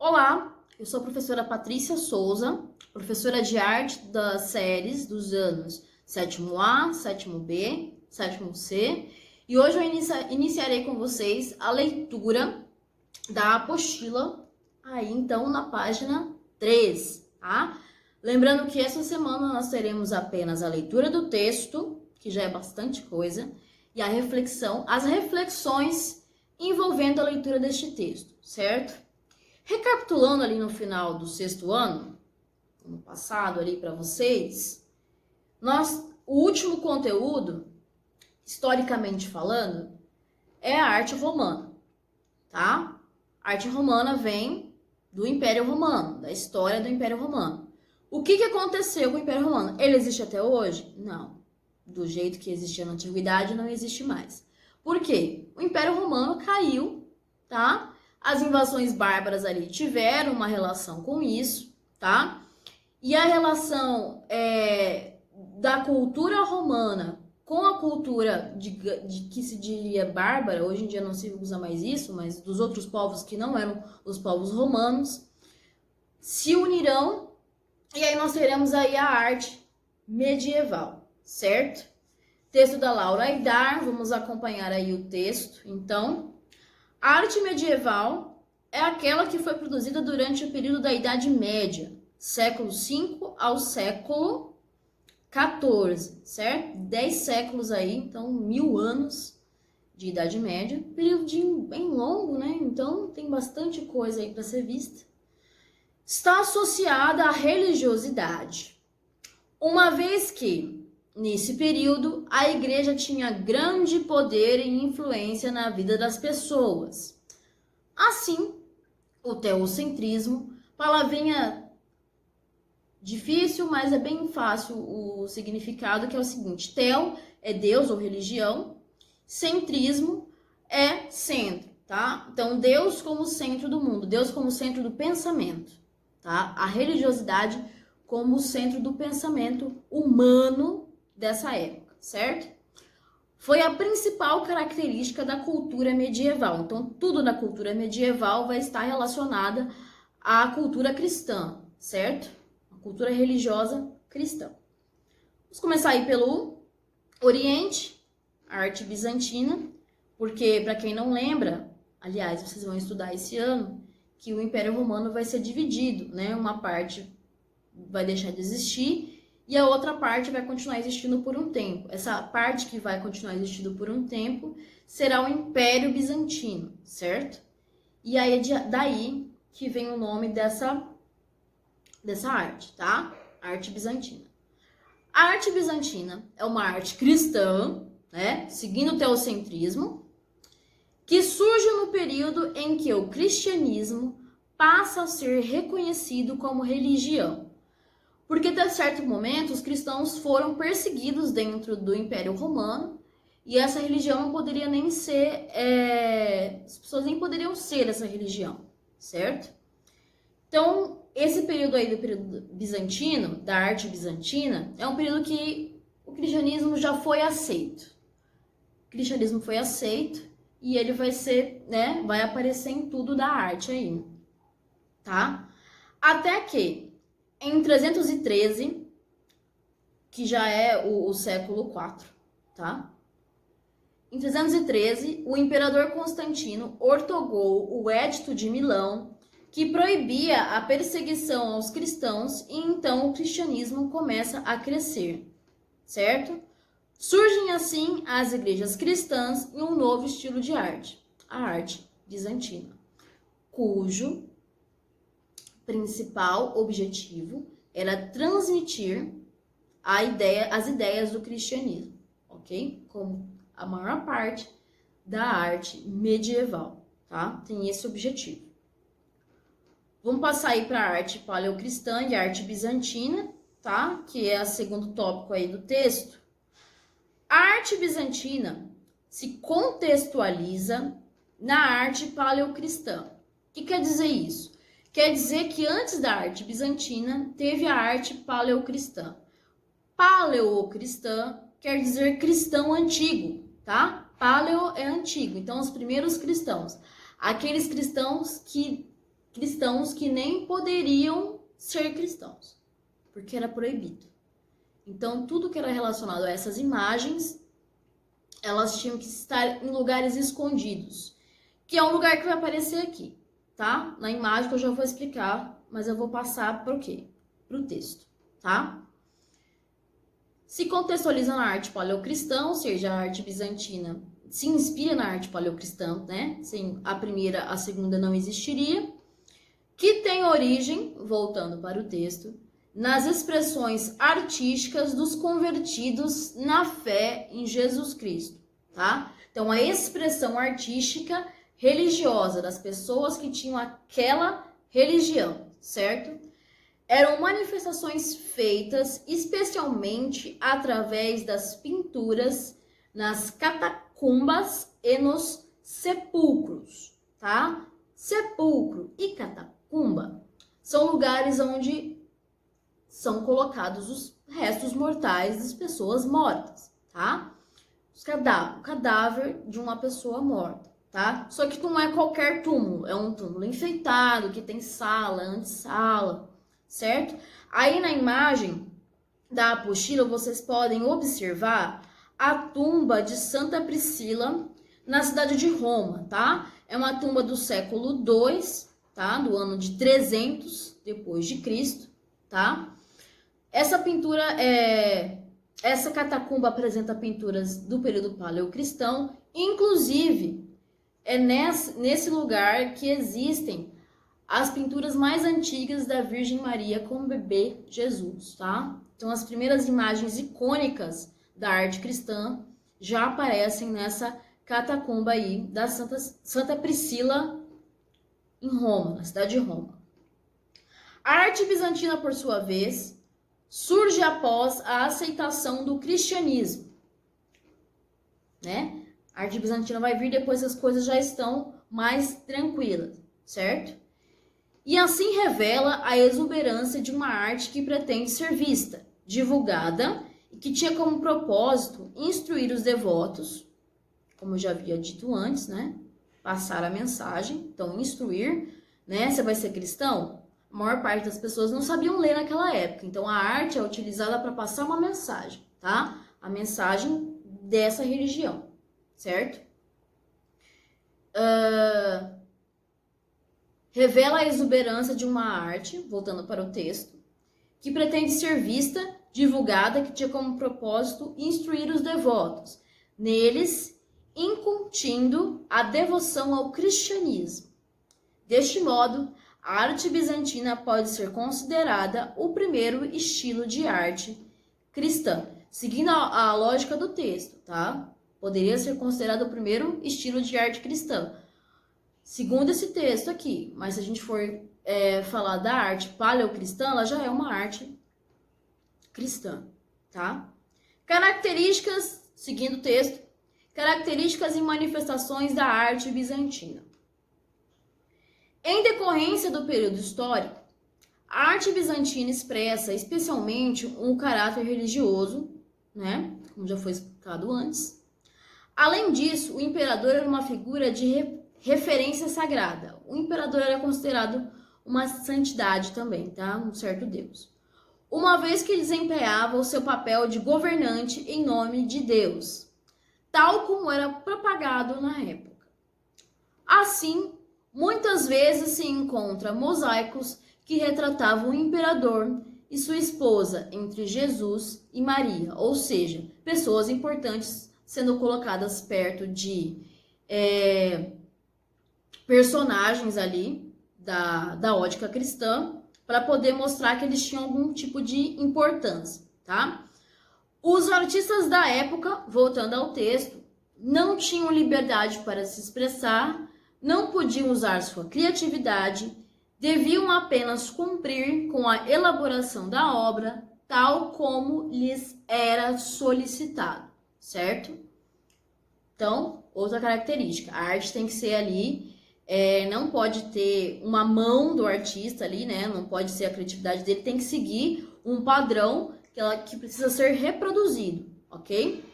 Olá, eu sou a professora Patrícia Souza, professora de arte das séries dos anos 7º A, 7º B, 7º C, e hoje eu iniciarei com vocês a leitura da apostila, aí então na página 3, tá? Lembrando que essa semana nós teremos apenas a leitura do texto, que já é bastante coisa, e a reflexão, as reflexões envolvendo a leitura deste texto, certo? Recapitulando ali no final do 6º ano, no passado ali para vocês, o último conteúdo, historicamente falando, é a arte romana, tá? A arte romana vem do Império Romano, da história do Império Romano. O que aconteceu com o Império Romano? Ele existe até hoje? Não. Do jeito que existia na Antiguidade, não existe mais. Por quê? O Império Romano caiu, tá? As invasões bárbaras ali tiveram uma relação com isso, tá? E a relação da cultura romana com a cultura de que se diria bárbara, hoje em dia não se usa mais isso, mas dos outros povos que não eram os povos romanos, se unirão e aí nós teremos aí a arte medieval, certo? Texto da Laura Aidar, vamos acompanhar aí o texto, então. A arte medieval é aquela que foi produzida durante o período da Idade Média, século V ao século XIV, certo? 10 séculos aí, então 1000 anos de Idade Média, período bem longo, né? Então tem bastante coisa aí para ser vista. Está associada à religiosidade, uma vez que nesse período, a igreja tinha grande poder e influência na vida das pessoas. Assim, o teocentrismo, palavrinha difícil, mas é bem fácil o significado, que é o seguinte: teo é Deus ou religião, centrismo é centro, tá? Então, Deus como centro do mundo, Deus como centro do pensamento, tá? A religiosidade como centro do pensamento humano dessa época, certo? Foi a principal característica da cultura medieval. Então, tudo na cultura medieval vai estar relacionada à cultura cristã, certo? A cultura religiosa cristã. Vamos começar aí pelo Oriente, a arte bizantina, porque, para quem não lembra, aliás, vocês vão estudar esse ano, que o Império Romano vai ser dividido, né? Uma parte vai deixar de existir e a outra parte vai continuar existindo por um tempo. Essa parte que vai continuar existindo por um tempo será o Império Bizantino, certo? E aí é daí que vem o nome dessa arte, tá? Arte bizantina. A arte bizantina é uma arte cristã, né? Seguindo o teocentrismo, que surge no período em que o cristianismo passa a ser reconhecido como religião. Porque até certo momento os cristãos foram perseguidos dentro do Império Romano e essa religião não poderia nem ser, as pessoas nem poderiam ser essa religião, certo? Então, esse período aí do período bizantino, da arte bizantina, é um período que o cristianismo já foi aceito. O cristianismo foi aceito e ele vai ser, né, vai aparecer em tudo da arte aí, tá? Até que em 313, que já é o século IV, tá? Em 313, o imperador Constantino ortogou o Edito de Milão, que proibia a perseguição aos cristãos, e então o cristianismo começa a crescer, certo? Surgem assim as igrejas cristãs e um novo estilo de arte, a arte bizantina, cujo principal objetivo era transmitir as ideias do cristianismo, ok? Como a maior parte da arte medieval, tá? Tem esse objetivo. Vamos passar aí para a arte paleocristã e a arte bizantina, tá? Que é o segundo tópico aí do texto. A arte bizantina se contextualiza na arte paleocristã. O que quer dizer isso? Quer dizer que antes da arte bizantina, teve a arte paleocristã. Paleocristã quer dizer cristão antigo, tá? Paleo é antigo, então os primeiros cristãos. Aqueles cristãos que cristãos que nem poderiam ser cristãos, porque era proibido. Então, tudo que era relacionado a essas imagens, elas tinham que estar em lugares escondidos, que é um lugar que vai aparecer aqui, tá? Na imagem que eu já vou explicar, mas eu vou passar para o quê? Para o texto, tá? Se contextualiza na arte paleocristã, ou seja, a arte bizantina se inspira na arte paleocristã, né? Sem a primeira, a segunda não existiria, que tem origem, voltando para o texto, nas expressões artísticas dos convertidos na fé em Jesus Cristo, tá? Então, a expressão artística religiosa das pessoas que tinham aquela religião, certo? Eram manifestações feitas especialmente através das pinturas nas catacumbas e nos sepulcros, tá? Sepulcro e catacumba são lugares onde são colocados os restos mortais das pessoas mortas, tá? O cadáver de uma pessoa morta, tá? Só que não é qualquer túmulo, é um túmulo enfeitado, que tem sala, antessala, certo? Aí na imagem da apostila vocês podem observar a tumba de Santa Priscila na cidade de Roma, tá? É uma tumba do século II, tá? Do ano de 300 depois de Cristo, tá? Essa pintura essa catacumba apresenta pinturas do período paleocristão, inclusive é nesse lugar que existem as pinturas mais antigas da Virgem Maria com o bebê Jesus, tá? Então as primeiras imagens icônicas da arte cristã já aparecem nessa catacumba aí da Santa Priscila em Roma, na cidade de Roma. A arte bizantina, por sua vez, surge após a aceitação do cristianismo, né? A arte bizantina vai vir depois que as coisas já estão mais tranquilas, certo? E assim revela a exuberância de uma arte que pretende ser vista, divulgada e que tinha como propósito instruir os devotos, como eu já havia dito antes, né? Passar a mensagem, então instruir, né? Você vai ser cristão? A maior parte das pessoas não sabiam ler naquela época, então a arte é utilizada para passar uma mensagem, tá? A mensagem dessa religião, certo? Revela a exuberância de uma arte, voltando para o texto, que pretende ser vista, divulgada, que tinha como propósito instruir os devotos, neles incutindo a devoção ao cristianismo. Deste modo, a arte bizantina pode ser considerada o primeiro estilo de arte cristã, seguindo a lógica do texto, tá? Poderia ser considerado o primeiro estilo de arte cristã, segundo esse texto aqui, mas se a gente for falar da arte paleocristã, ela já é uma arte cristã, tá? Características, seguindo o texto, características e manifestações da arte bizantina. Em decorrência do período histórico, a arte bizantina expressa especialmente um caráter religioso, né? Como já foi explicado antes. Além disso, o imperador era uma figura de referência sagrada. O imperador era considerado uma santidade também, tá? Um certo Deus. Uma vez que desempenhava o seu papel de governante em nome de Deus, tal como era propagado na época. Assim, muitas vezes se encontra mosaicos que retratavam o imperador e sua esposa entre Jesus e Maria, ou seja, pessoas importantes sendo colocadas perto de personagens ali da ótica cristã para poder mostrar que eles tinham algum tipo de importância, tá? Os artistas da época, voltando ao texto, não tinham liberdade para se expressar, não podiam usar sua criatividade, deviam apenas cumprir com a elaboração da obra, tal como lhes era solicitado, certo? Então, outra característica, a arte tem que ser ali, não pode ter uma mão do artista ali, né? Não pode ser a criatividade dele, tem que seguir um padrão que precisa ser reproduzido, ok?